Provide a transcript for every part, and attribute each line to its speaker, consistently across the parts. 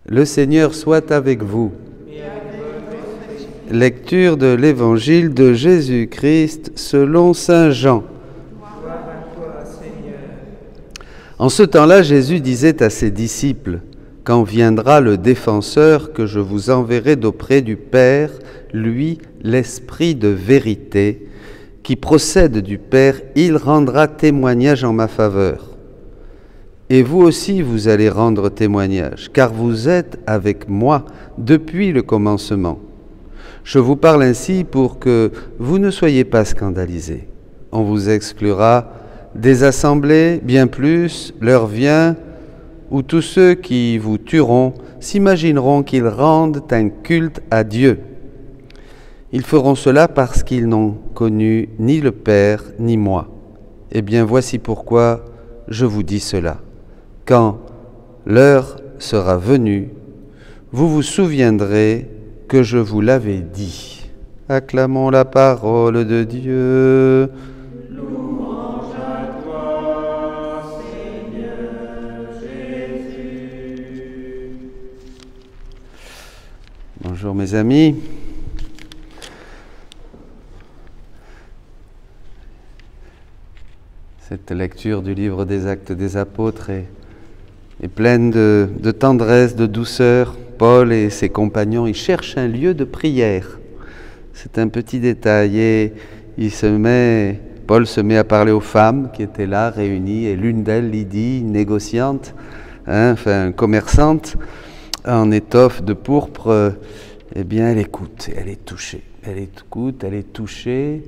Speaker 1: Le Seigneur soit avec vous. Lecture de l'Évangile de Jésus-Christ selon saint Jean. En ce temps-là, Jésus disait à ses disciples, « Quand viendra le défenseur que je vous enverrai d'auprès du Père, lui, l'Esprit de vérité, qui procède du Père, il rendra témoignage en ma faveur. Et vous aussi, vous allez rendre témoignage, car vous êtes avec moi depuis le commencement. Je vous parle ainsi pour que vous ne soyez pas scandalisés. On vous exclura des assemblées, bien plus, l'heure vient où tous ceux qui vous tueront s'imagineront qu'ils rendent un culte à Dieu. Ils feront cela parce qu'ils n'ont connu ni le Père ni moi. Eh bien, voici pourquoi je vous dis cela. Quand l'heure sera venue, vous vous souviendrez que je vous l'avais dit. » Acclamons la parole de Dieu.
Speaker 2: Louange à toi, Seigneur Jésus.
Speaker 1: Bonjour mes amis. Cette lecture du livre des Actes des Apôtres est pleine de tendresse, de douceur. Paul et ses compagnons, ils cherchent un lieu de prière. C'est un petit détail. Et Paul se met à parler aux femmes qui étaient là, réunies, et l'une d'elles, Lydie, une négociante, commerçante, en étoffe de pourpre, eh bien, elle écoute, elle est touchée. Elle écoute, elle est touchée,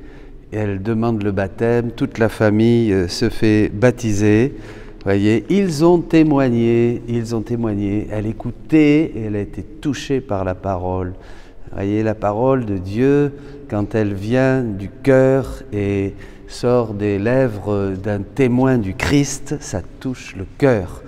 Speaker 1: et elle demande le baptême. Toute la famille se fait baptiser. Voyez, ils ont témoigné, elle écoutait et elle a été touchée par la parole. Voyez, la parole de Dieu, quand elle vient du cœur et sort des lèvres d'un témoin du Christ, ça touche le cœur.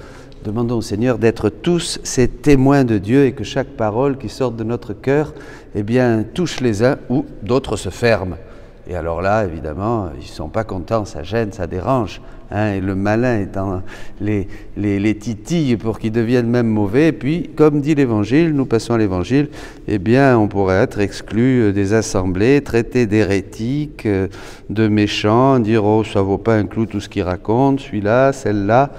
Speaker 1: Demandons au Seigneur d'être tous ces témoins de Dieu et que chaque parole qui sort de notre cœur, eh bien, touche les uns ou d'autres se ferment. Et alors là, évidemment, ils ne sont pas contents, ça gêne, ça dérange. Et le malin étant les titille pour qu'ils deviennent même mauvais. Et puis, comme dit l'Évangile, nous passons à l'Évangile, eh bien, on pourrait être exclu des assemblées, traité d'hérétique, de méchant, dire « Oh, ça ne vaut pas un clou tout ce qu'il raconte, celui-là, celle-là ».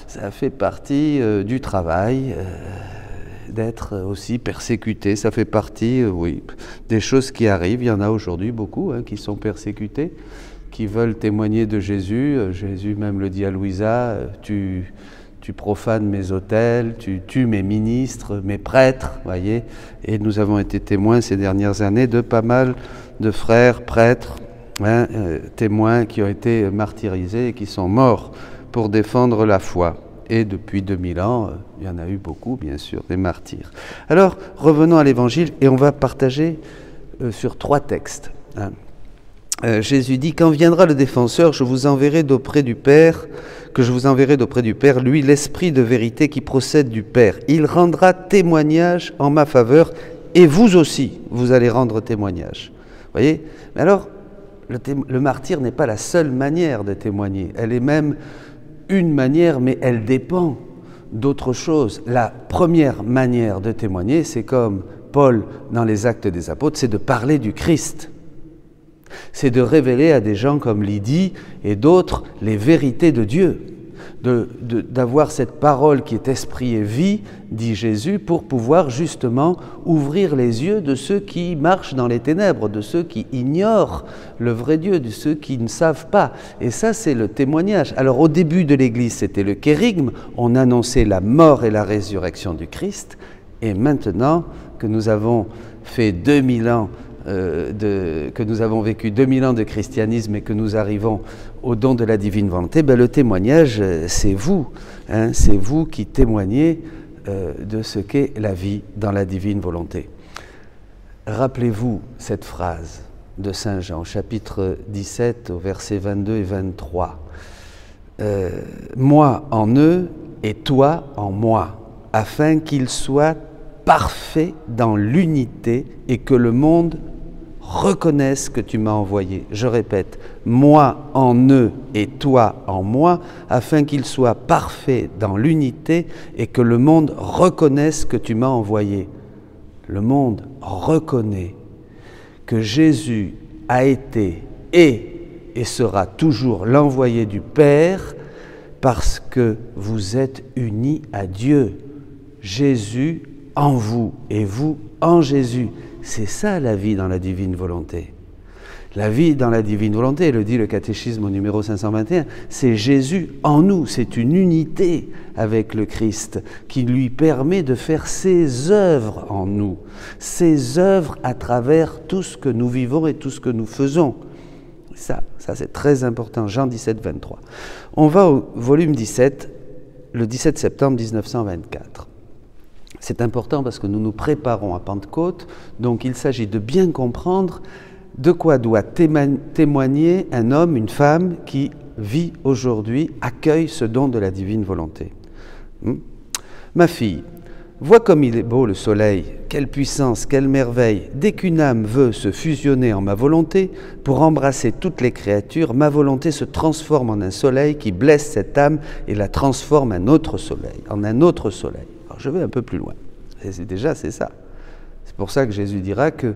Speaker 1: Ça fait partie du travail d'être aussi persécuté. Ça fait partie, oui, des choses qui arrivent. Il y en a aujourd'hui beaucoup qui sont persécutés, qui veulent témoigner de Jésus. Jésus même le dit à Louisa, tu profanes mes autels, tu tues mes ministres, mes prêtres, voyez. Et nous avons été témoins ces dernières années de pas mal de frères, prêtres, témoins qui ont été martyrisés et qui sont morts pour défendre la foi. Et depuis 2000 ans, il y en a eu beaucoup, bien sûr, des martyrs. Alors, revenons à l'Évangile et on va partager sur 3 textes. Jésus dit, « Quand viendra le défenseur, je vous enverrai d'auprès du Père, lui, l'Esprit de vérité qui procède du Père. Il rendra témoignage en ma faveur et vous aussi, vous allez rendre témoignage. » Vous voyez? Mais alors, le martyr n'est pas la seule manière de témoigner. Elle est même une manière, mais elle dépend d'autre chose. La première manière de témoigner, c'est comme Paul dans les Actes des Apôtres, c'est de parler du Christ. C'est de révéler à des gens comme Lydie et d'autres les vérités de Dieu. D'avoir cette parole qui est esprit et vie, dit Jésus, pour pouvoir justement ouvrir les yeux de ceux qui marchent dans les ténèbres, de ceux qui ignorent le vrai Dieu, de ceux qui ne savent pas. Et ça, c'est le témoignage. Alors au début de l'Église, c'était le kérigme, on annonçait la mort et la résurrection du Christ, et maintenant que nous avons fait 2000 ans que nous avons vécu 2000 ans de christianisme et que nous arrivons au don de la divine volonté, le témoignage, c'est vous. C'est vous qui témoignez de ce qu'est la vie dans la divine volonté. Rappelez-vous cette phrase de Saint Jean, chapitre 17, au verset 22 et 23. Moi en eux et toi en moi, afin qu'ils soient parfaits dans l'unité et que le monde reconnaissent que tu m'as envoyé. Je répète, moi en eux et toi en moi, afin qu'ils soient parfaits dans l'unité et que le monde reconnaisse que tu m'as envoyé. Le monde reconnaît que Jésus a été et sera toujours l'envoyé du Père parce que vous êtes unis à Dieu. Jésus en vous et vous en Jésus. C'est ça la vie dans la divine volonté. La vie dans la divine volonté, le dit le catéchisme au numéro 521, c'est Jésus en nous, c'est une unité avec le Christ qui lui permet de faire ses œuvres en nous, ses œuvres à travers tout ce que nous vivons et tout ce que nous faisons. Ça c'est très important, Jean 17, 23. On va au volume 17, le 17 septembre 1924. C'est important parce que nous nous préparons à Pentecôte, donc il s'agit de bien comprendre de quoi doit témoigner un homme, une femme qui vit aujourd'hui, accueille ce don de la divine volonté. Ma fille, vois comme il est beau le soleil, quelle puissance, quelle merveille. Dès qu'une âme veut se fusionner en ma volonté, pour embrasser toutes les créatures, ma volonté se transforme en un soleil qui blesse cette âme et la transforme en un autre soleil. Alors je vais un peu plus loin. C'est ça. C'est pour ça que Jésus dira que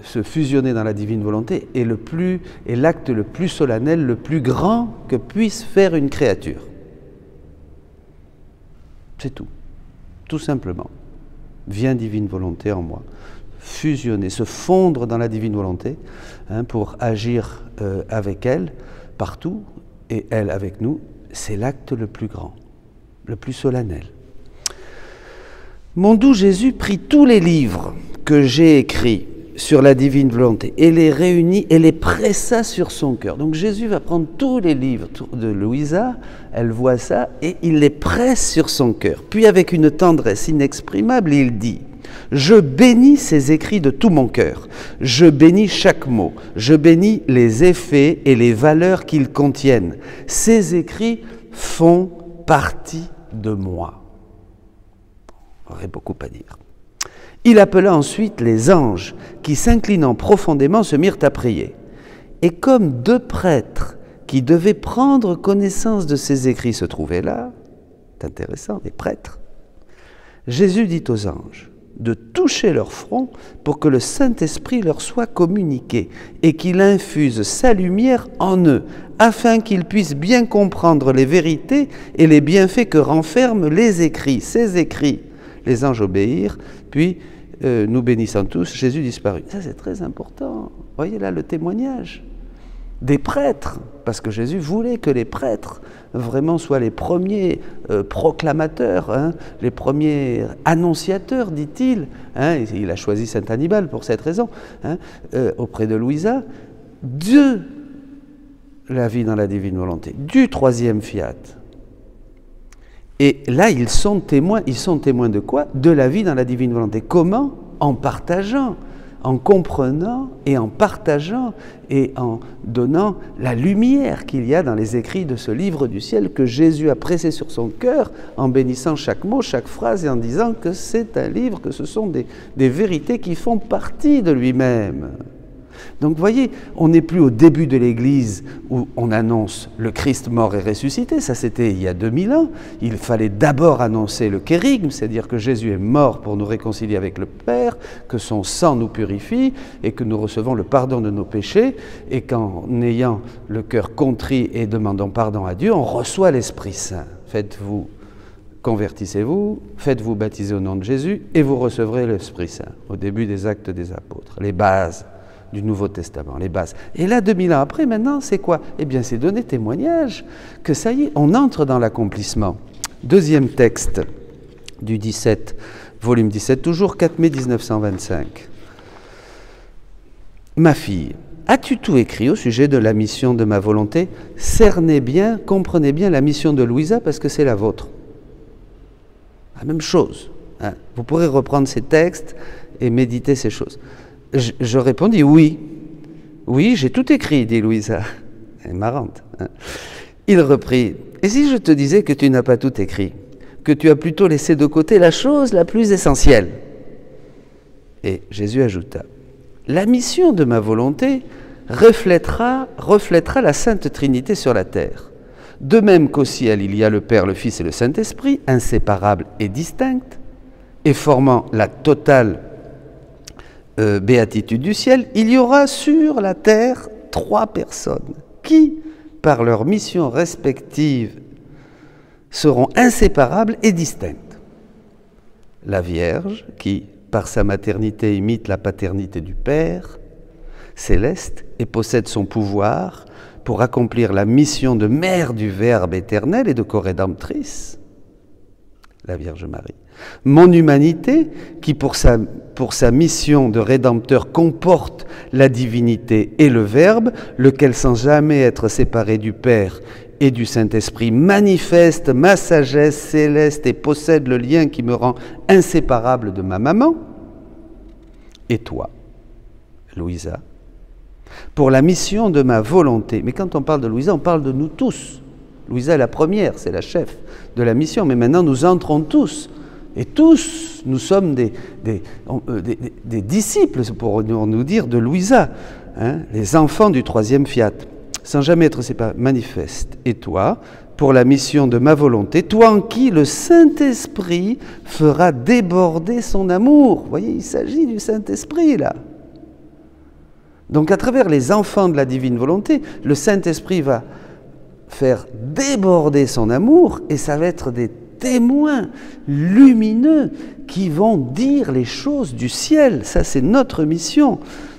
Speaker 1: se fusionner dans la divine volonté est l'acte le plus solennel, le plus grand que puisse faire une créature. C'est tout. Tout simplement. Viens divine volonté en moi. Fusionner, se fondre dans la divine volonté pour agir avec elle partout et elle avec nous, c'est l'acte le plus grand, le plus solennel. Mon doux Jésus prit tous les livres que j'ai écrits sur la divine volonté et les réunit et les pressa sur son cœur. Donc Jésus va prendre tous les livres de Louisa, elle voit ça et il les presse sur son cœur. Puis avec une tendresse inexprimable, il dit « Je bénis ces écrits de tout mon cœur, je bénis chaque mot, je bénis les effets et les valeurs qu'ils contiennent. Ces écrits font partie de moi. » Il y aurait beaucoup à dire. Il appela ensuite les anges qui, s'inclinant profondément, se mirent à prier. Et comme deux prêtres qui devaient prendre connaissance de ces écrits se trouvaient là, c'est intéressant, des prêtres, Jésus dit aux anges de toucher leur front pour que le Saint-Esprit leur soit communiqué et qu'il infuse sa lumière en eux, afin qu'ils puissent bien comprendre les vérités et les bienfaits que renferment les écrits, ces écrits. Les anges obéirent, puis nous bénissant tous, Jésus disparut. Ça c'est très important. Voyez là le témoignage des prêtres, parce que Jésus voulait que les prêtres vraiment soient les premiers proclamateurs, les premiers annonciateurs, dit-il. Il a choisi Saint Hannibal pour cette raison, auprès de Louisa, de la vie dans la divine volonté, du troisième fiat. Et là, ils sont témoins de quoi? De la vie dans la divine volonté. Comment? En partageant, en comprenant et en partageant et en donnant la lumière qu'il y a dans les écrits de ce livre du ciel que Jésus a pressé sur son cœur en bénissant chaque mot, chaque phrase et en disant que c'est un livre, que ce sont des vérités qui font partie de lui-même. Donc vous voyez, on n'est plus au début de l'Église où on annonce le Christ mort et ressuscité, ça c'était il y a 2000 ans. Il fallait d'abord annoncer le kérygme, c'est-à-dire que Jésus est mort pour nous réconcilier avec le Père, que son sang nous purifie et que nous recevons le pardon de nos péchés et qu'en ayant le cœur contrit et demandant pardon à Dieu, on reçoit l'Esprit Saint. Convertissez-vous, faites-vous baptiser au nom de Jésus et vous recevrez l'Esprit Saint au début des Actes des Apôtres, les bases du Nouveau Testament, les bases. Et là, 2000 ans après, maintenant, c'est quoi? Eh bien, c'est donner témoignage que ça y est, on entre dans l'accomplissement. Deuxième texte du 17, volume 17, toujours 4 mai 1925. Ma fille, as-tu tout écrit au sujet de la mission de ma volonté? Cernez bien, comprenez bien la mission de Louisa parce que c'est la vôtre. La même chose. Vous pourrez reprendre ces textes et méditer ces choses. Je répondis oui. Oui, j'ai tout écrit, dit Louisa. Elle est marrante. Il reprit. Et si je te disais que tu n'as pas tout écrit, que tu as plutôt laissé de côté la chose la plus essentielle? Et Jésus ajouta. La mission de ma volonté reflètera la Sainte Trinité sur la terre. De même qu'au ciel, il y a le Père, le Fils et le Saint-Esprit, inséparables et distincts, et formant la totale béatitude du ciel, il y aura sur la terre 3 personnes qui, par leurs missions respectives, seront inséparables et distinctes. La Vierge, qui, par sa maternité, imite la paternité du Père céleste et possède son pouvoir pour accomplir la mission de mère du Verbe éternel et de co-rédemptrice, la Vierge Marie. Mon humanité, qui pour sa mission de rédempteur comporte la divinité et le Verbe, lequel sans jamais être séparé du Père et du Saint-Esprit manifeste ma sagesse céleste et possède le lien qui me rend inséparable de ma maman. Et toi, Louisa, pour la mission de ma volonté. Mais quand on parle de Louisa, on parle de nous tous. Louisa est la première, c'est la chef de la mission, mais maintenant nous entrons tous. Et tous, nous sommes des disciples, pour nous dire, de Louisa, hein, les enfants du 3e fiat, sans jamais être séparés, manifeste. Et toi, pour la mission de ma volonté, toi en qui le Saint-Esprit fera déborder son amour. Vous voyez, il s'agit du Saint-Esprit, là. Donc, à travers les enfants de la divine volonté, le Saint-Esprit va faire déborder son amour, et ça va être des témoins lumineux qui vont dire les choses du ciel. Ça, c'est notre mission.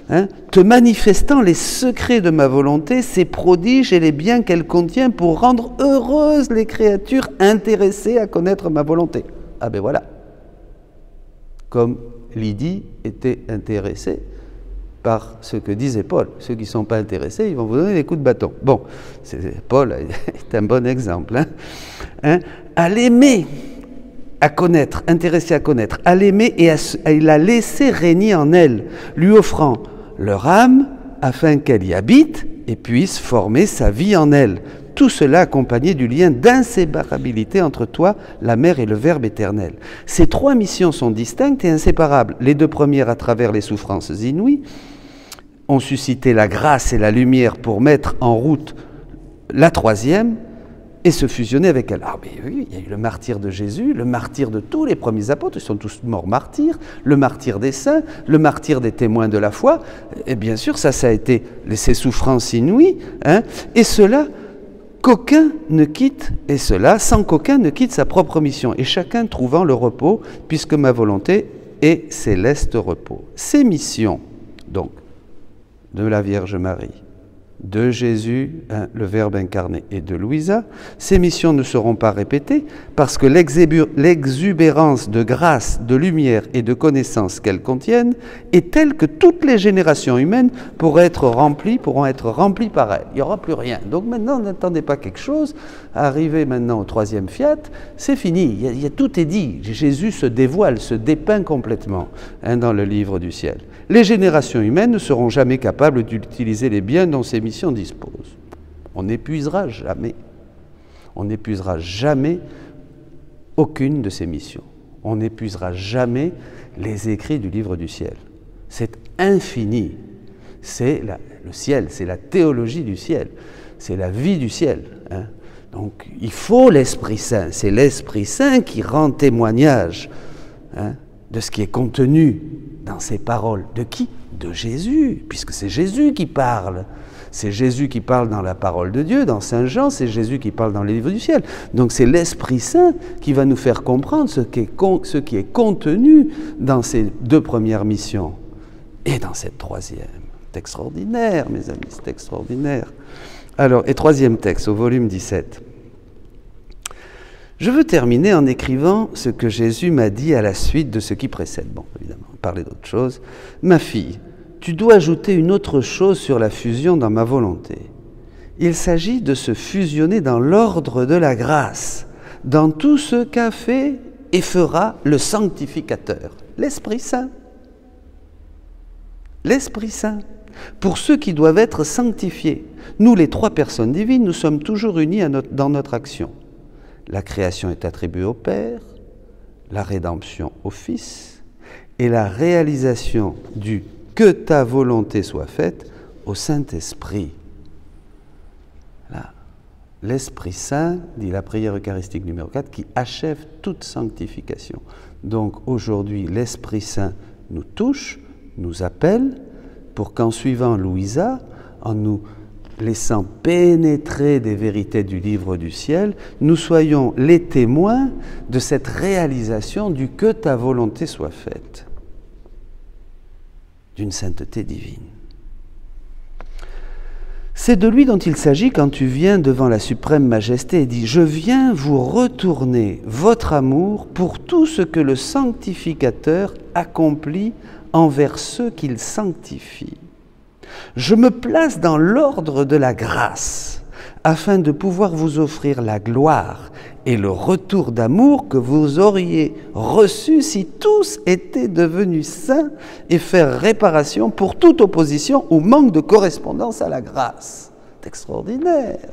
Speaker 1: Hein, te manifestant les secrets de ma volonté, ses prodiges et les biens qu'elle contient pour rendre heureuses les créatures intéressées à connaître ma volonté. Ah ben voilà. Comme Lydie était intéressée par ce que disait Paul. Ceux qui ne sont pas intéressés, ils vont vous donner des coups de bâton. Bon, Paul est un bon exemple. Hein, à l'aimer, à connaître, intéressé à connaître, à l'aimer et à la laisser régner en elle, lui offrant leur âme afin qu'elle y habite et puisse former sa vie en elle. Tout cela accompagné du lien d'inséparabilité entre toi, la mère et le Verbe éternel. Ces 3 missions sont distinctes et inséparables. Les 2 premières, à travers les souffrances inouïes, ont suscité la grâce et la lumière pour mettre en route la 3e et se fusionner avec elle. Ah mais oui, il y a eu le martyre de Jésus, le martyre de tous les premiers apôtres, ils sont tous morts martyrs, le martyre des saints, le martyre des témoins de la foi, et bien sûr ça a été ces souffrances inouïes, hein, et cela qu'aucun ne quitte, et cela sans qu'aucun ne quitte sa propre mission, et chacun trouvant le repos, puisque ma volonté est céleste repos. Ces missions, donc, de la Vierge Marie, de Jésus, hein, le Verbe incarné, et de Louisa, ces missions ne seront pas répétées parce que l'exubérance de grâce, de lumière et de connaissance qu'elles contiennent est telle que toutes les générations humaines pourront être remplies par elles. Il n'y aura plus rien. Donc maintenant, n'attendez pas quelque chose. Arrivé maintenant au 3e fiat, c'est fini. Tout est dit. Jésus se dévoile, se dépeint complètement, hein, dans le livre du ciel. Les générations humaines ne seront jamais capables d'utiliser les biens dont ces missions disposent. On n'épuisera jamais. On n'épuisera jamais aucune de ces missions. On n'épuisera jamais les écrits du livre du ciel. C'est infini. C'est le ciel, c'est la théologie du ciel. C'est la vie du ciel. Hein. Donc il faut l'Esprit Saint. C'est l'Esprit Saint qui rend témoignage, hein, de ce qui est contenu dans ces paroles. De qui? De Jésus, puisque c'est Jésus qui parle. C'est Jésus qui parle dans la parole de Dieu, dans Saint Jean, c'est Jésus qui parle dans les livres du ciel. Donc c'est l'Esprit Saint qui va nous faire comprendre ce qui est contenu dans ces 2 premières missions et dans cette 3e. C'est extraordinaire, mes amis, c'est extraordinaire. Alors, et 3e texte, au volume 17. Je veux terminer en écrivant ce que Jésus m'a dit à la suite de ce qui précède. Bon, évidemment, parler d'autre chose. Ma fille, tu dois ajouter une autre chose sur la fusion dans ma volonté. Il s'agit de se fusionner dans l'ordre de la grâce, dans tout ce qu'a fait et fera le sanctificateur, l'Esprit Saint. L'Esprit Saint. Pour ceux qui doivent être sanctifiés. Nous, les 3 personnes divines, nous sommes toujours unis dans notre action. La création est attribuée au Père, la rédemption au Fils, et la réalisation du que ta volonté soit faite au Saint-Esprit. Là, l'Esprit Saint, dit la prière eucharistique numéro 4, qui achève toute sanctification. Donc aujourd'hui, l'Esprit Saint nous touche, nous appelle, pour qu'en suivant Louisa, en nous laissant pénétrer des vérités du livre du ciel, nous soyons les témoins de cette réalisation du « que ta volonté soit faite », d'une sainteté divine. C'est de lui dont il s'agit quand tu viens devant la suprême majesté et dis « Je viens vous retourner votre amour pour tout ce que le sanctificateur accomplit envers ceux qu'il sanctifie. Je me place dans l'ordre de la grâce afin de pouvoir vous offrir la gloire et le retour d'amour que vous auriez reçu si tous étaient devenus saints et faire réparation pour toute opposition ou manque de correspondance à la grâce. » C'est extraordinaire.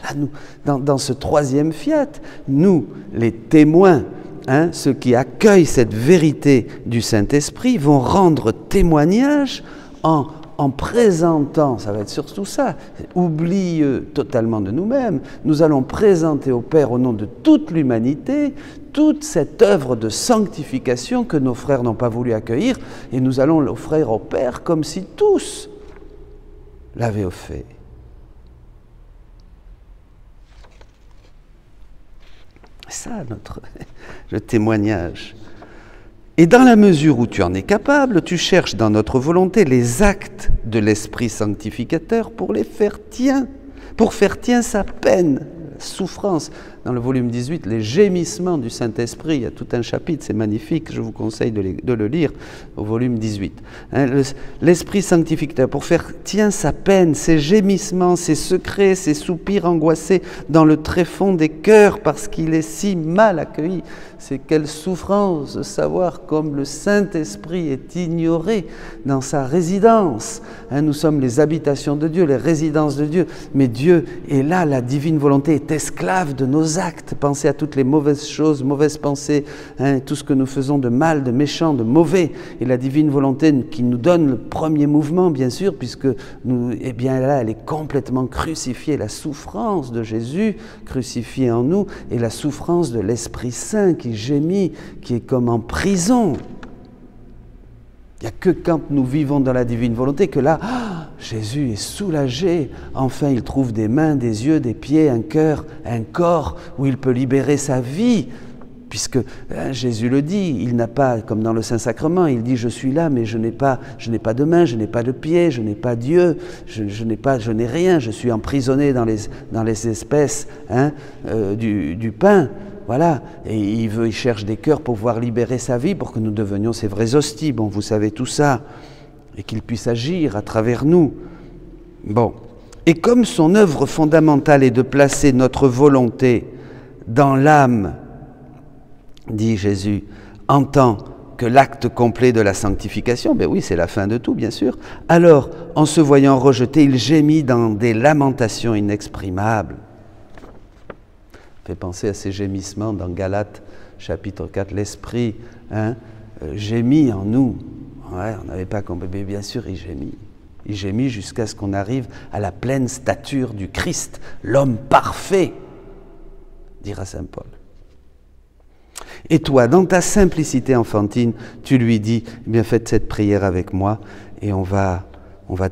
Speaker 1: Là, nous, dans ce troisième fiat, nous, les témoins, ceux qui accueillent cette vérité du Saint-Esprit, vont rendre témoignage en présentant, ça va être surtout ça, oublieux totalement de nous-mêmes, nous allons présenter au Père au nom de toute l'humanité toute cette œuvre de sanctification que nos frères n'ont pas voulu accueillir et nous allons l'offrir au Père comme si tous l'avaient fait. C'est ça le témoignage. Et dans la mesure où tu en es capable, tu cherches dans notre volonté les actes de l'Esprit sanctificateur pour faire tien sa peine, souffrance. Dans le volume 18, les gémissements du Saint-Esprit, il y a tout un chapitre, c'est magnifique, je vous conseille de le lire au volume 18. L'Esprit sanctificateur, pour faire tien sa peine, ses gémissements, ses secrets, ses soupirs angoissés dans le tréfonds des cœurs, parce qu'il est si mal accueilli. C'est quelle souffrance de savoir comme le Saint-Esprit est ignoré dans sa résidence. Nous sommes les habitations de Dieu, les résidences de Dieu, mais Dieu est là, la divine volonté est esclave de nos actes. Pensez à toutes les mauvaises choses, mauvaises pensées, tout ce que nous faisons de mal, de méchant, de mauvais. Et la divine volonté qui nous donne le premier mouvement, bien sûr, puisque nous, eh bien là, elle est complètement crucifiée. La souffrance de Jésus crucifiée en nous et la souffrance de l'Esprit Saint qui gémit, qui est comme en prison. Il n'y a que quand nous vivons dans la divine volonté que là, Jésus est soulagé. Enfin, il trouve des mains, des yeux, des pieds, un cœur, un corps où il peut libérer sa vie. Puisque Jésus le dit, il n'a pas, comme dans le Saint-Sacrement, il dit « Je suis là, mais je n'ai pas de mains, je n'ai pas de pieds, je n'ai pas Dieu, je n'ai rien, je suis emprisonné dans les espèces du pain. » Voilà, et il cherche des cœurs pour pouvoir libérer sa vie, pour que nous devenions ces vraies hosties. Bon, vous savez tout ça, et qu'il puisse agir à travers nous. Bon, et comme son œuvre fondamentale est de placer notre volonté dans l'âme, dit Jésus, en tant que l'acte complet de la sanctification, ben oui, c'est la fin de tout, bien sûr, alors, en se voyant rejeté, il gémit dans des lamentations inexprimables. Fait penser à ces gémissements dans Galates, chapitre 4, l'Esprit gémit en nous. Ouais, on n'avait pas compris, mais bien sûr, il gémit. Il gémit jusqu'à ce qu'on arrive à la pleine stature du Christ, l'homme parfait, dira saint Paul. Et toi, dans ta simplicité enfantine, tu lui dis, eh bien faites cette prière avec moi et on va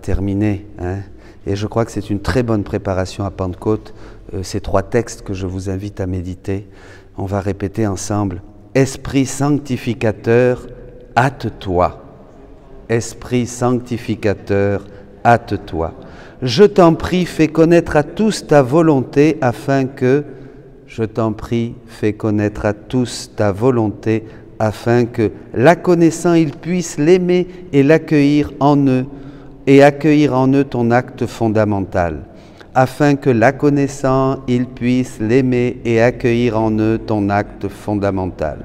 Speaker 1: terminer. Et je crois que c'est une très bonne préparation à Pentecôte, ces trois textes que je vous invite à méditer. On va répéter ensemble, Esprit sanctificateur, hâte-toi. Esprit sanctificateur, hâte-toi. Je t'en prie, fais connaître à tous ta volonté afin que, je t'en prie, fais connaître à tous ta volonté afin que, la connaissant, ils puissent l'aimer et l'accueillir en eux, et accueillir en eux ton acte fondamental, afin que, la connaissant, ils puissent l'aimer et accueillir en eux ton acte fondamental,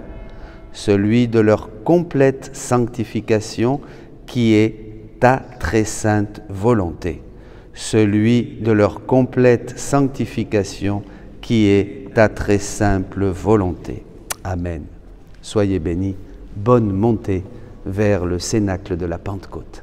Speaker 1: celui de leur complète sanctification qui est ta très sainte volonté, celui de leur complète sanctification qui est ta très simple volonté. Amen. Soyez bénis. Bonne montée vers le cénacle de la Pentecôte.